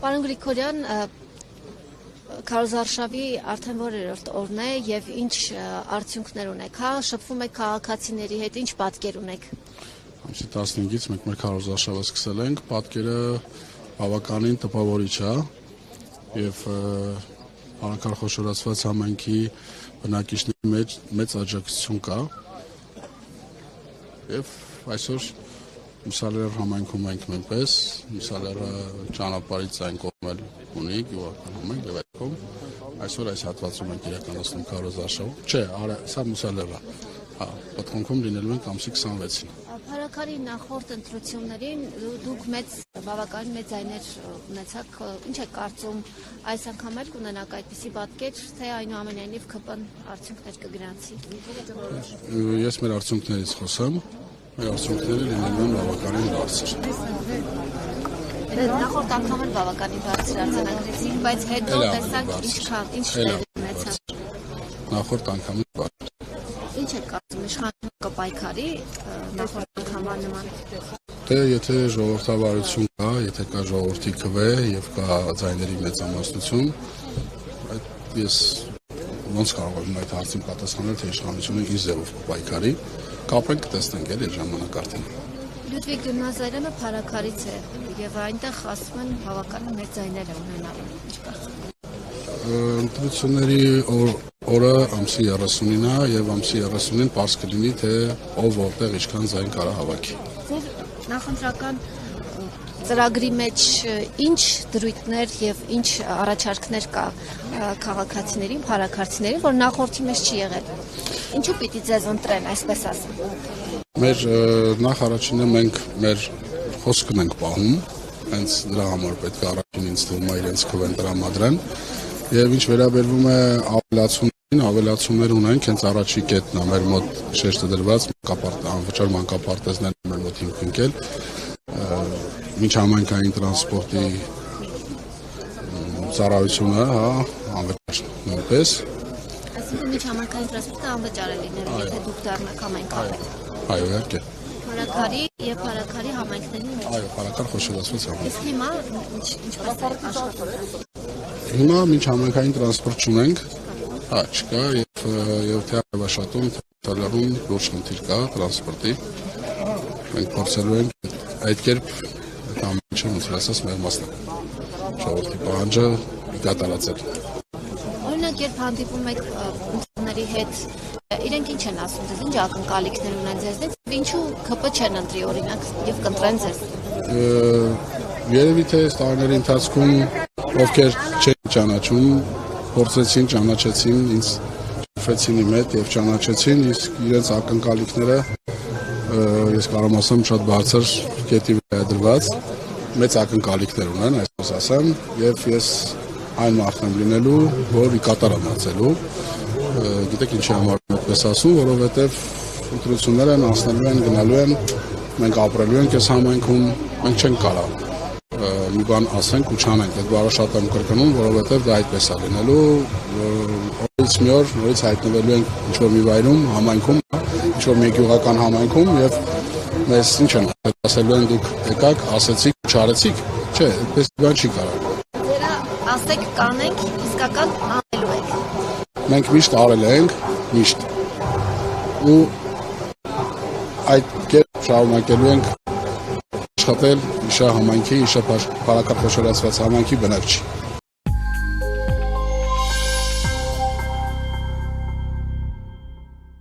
Պարոն Գրիգորյան, քարոզարշավի արդեն որերորդ օրն է եւ ինչ արդյունքներ ունեք, հա, շփվում եք քաղաքացիների հետ, ինչ պատկեր ունեք։ Ամսի 15-ից մենք մեր քարոզարշավը սկսել ենք, պատկերը բավականին տպավորիչ է եւ Արաքար խոշորացված համայնքի բնակիչների մեծ աջակցություն կա եւ այսօր Միսալեր համայնքում ենք նույնպես, Միսալերը ճանապարհից այն կողմել ունի գյուղական համայնք եւ այդքան այսօր այս հատվածում ենք իրականացնում քարոզարշավը։ Չէ, սա Միսալերը։ Հա, պատմունքում լինելու ենք ամսի 26-ին։ Փարաքարի նախորդ ընտրություններին դուք բավականին մեծ ձայներ ունեցաք, ինչ եք կարծում, այս անգամ էլ կունենաք այդպիսի պատկեր, թե այնուամենայնիվ ԿՊ-ն արդյունքներ կգրանցի։ Ես մեր արդյունքներից խոսեմ, մեր արդյունքները լինելու են բավականին բարձր։ Նախորդ անգամ էլ բավականին բարձր արձանագրեցիք, բայց հետո տեսանք ինչ տեղի ունեցավ։ Նախորդ անգամից բարձր։ Ինչ եք կարծում, իշխանությունը կպայքարի նախորդ անգամվա նման։ Դե եթե ժողովրդավարություն կա, եթե կա ժողովրդի քվե եւ կա ձայների մեծամասնություն, ես ոնց կարող եմ այդ հարցին պատասխանել, թե իշխանությունը ինչ ձևով կպայքարի, կապենք կտեսնենք էլի ժամանակ արդեն։ Լյուդվիգ Գնազարյանը Փարաքարից է եւ այնտեղ ասում են բավականին մեծ ձայներ է ունենալու։ Ինչ կարծում եք։ Ընտրությունների օրը ամսի 30-ին է եւ ամսի 30-ին պարզ կլինի, թե ով որտեղ ինչքան ձայն կարա հավաքի։ Ձեր նախընտրական ծրագրի մեջ ինչ դրույթներ եւ ինչ առաջարկներ կա քաղաքացիներին, փարաքարցիներին, որ նախորդի մեջ չի եղել։ Ինչու պիտի ձեզ ընտրեն, այսպես ասեմ։ Մեր նախ առաջինը մենք մեր խոսքն ենք պահում, հենց դրա համար պետք է առաջին ինձ թվում է իրենց քվեն տրամադրեն։ Եվ ինչ վերաբերվում է ավելացումներ ունենք, հենց առաջի կետն է մեր մոտ շեշտը դրված, անվճար մանկապարտեզներ մեր մոտ հիմք ընկել, միջհամայնքային տրանսպորտի ծառայությունը, հա, անվճար նույնպես։ Այսինքն միջհամայնքային տրանսպորտը անվճար է լինելու, եթե դուք դառնաք համայնքապետ։ Այո, իհարկե։ Փարաքարի եւ Փարաքարի համայնքների մեջ։ Այո, Փարաքար խոշորացված համայնք։ Իսկ հիմա ինչպես է աշխատում։ Հիմա միջհամայնքային տրանսպորտ չունենք, հա, չկա եւ թե Արևաշատում, թե Թալարում լուրջ խնդիր կա տրանսպորտի։ Մենք փորձելու ենք այդ կերպ այդ ամենը ոնց ասած մեր մասնակցել։ Ժողովրդի պահանջը կատարածել։ Օրինակ, երբ հանդիպում եք ընկերների հետ, իրենք ինչ են ասում ձեզ, ինչ ակնկալիքներ ունեն ձեզնից, ինչու ԿՊ չեն ընտրի օրինակ եւ կընտրեն ձեզ։ Երևի թե այս տարիների ընթացքում ովքեր չեն ճանաչում, փորձեցին, ճանաչեցին, ինձ շփվեցին իմ հետ եւ ճանաչեցին, իսկ իրենց ակնկալիքները ես կարող եմ ասեմ շատ բարձր կետի վրա դրված, մեծ ակնկալիքներ ունեն, այսպես ասեմ, եւ ես այն մարդն եմ լինելու, որ ի կատար եմ անցելու։ Գիտեք ինչի համար այդպես ասում, որովհետեւ ընտրությունները անցնելու են, գնալու են, մենք ապրելու ենք այս համայնքում, մենք չենք կարող մի բան ասենք ու չանենք, այդ բառը շատ եմ կրկնում, որովհետև դա այդպես է լինելու, օրից մի օր նորից հայտնվելու ենք ինչ-որ մի վայրում, համայնքում, ինչ-որ մի գյուղական համայնքում եւ մեզ ինչ են ասելու են դուք եկաք, ասեցիք, չարեցիք, չէ, այդպես բան չի կարող։ Ձերա ասեք կանենք, իսկական անելու եք։ Մենք միշտ արել ենք, միշտ։ Ու այդ կերպ շարունակելու ենք աշխատել իշա համայնքի, իշա Փարաքար խոշորացված համայնքի բնակչի։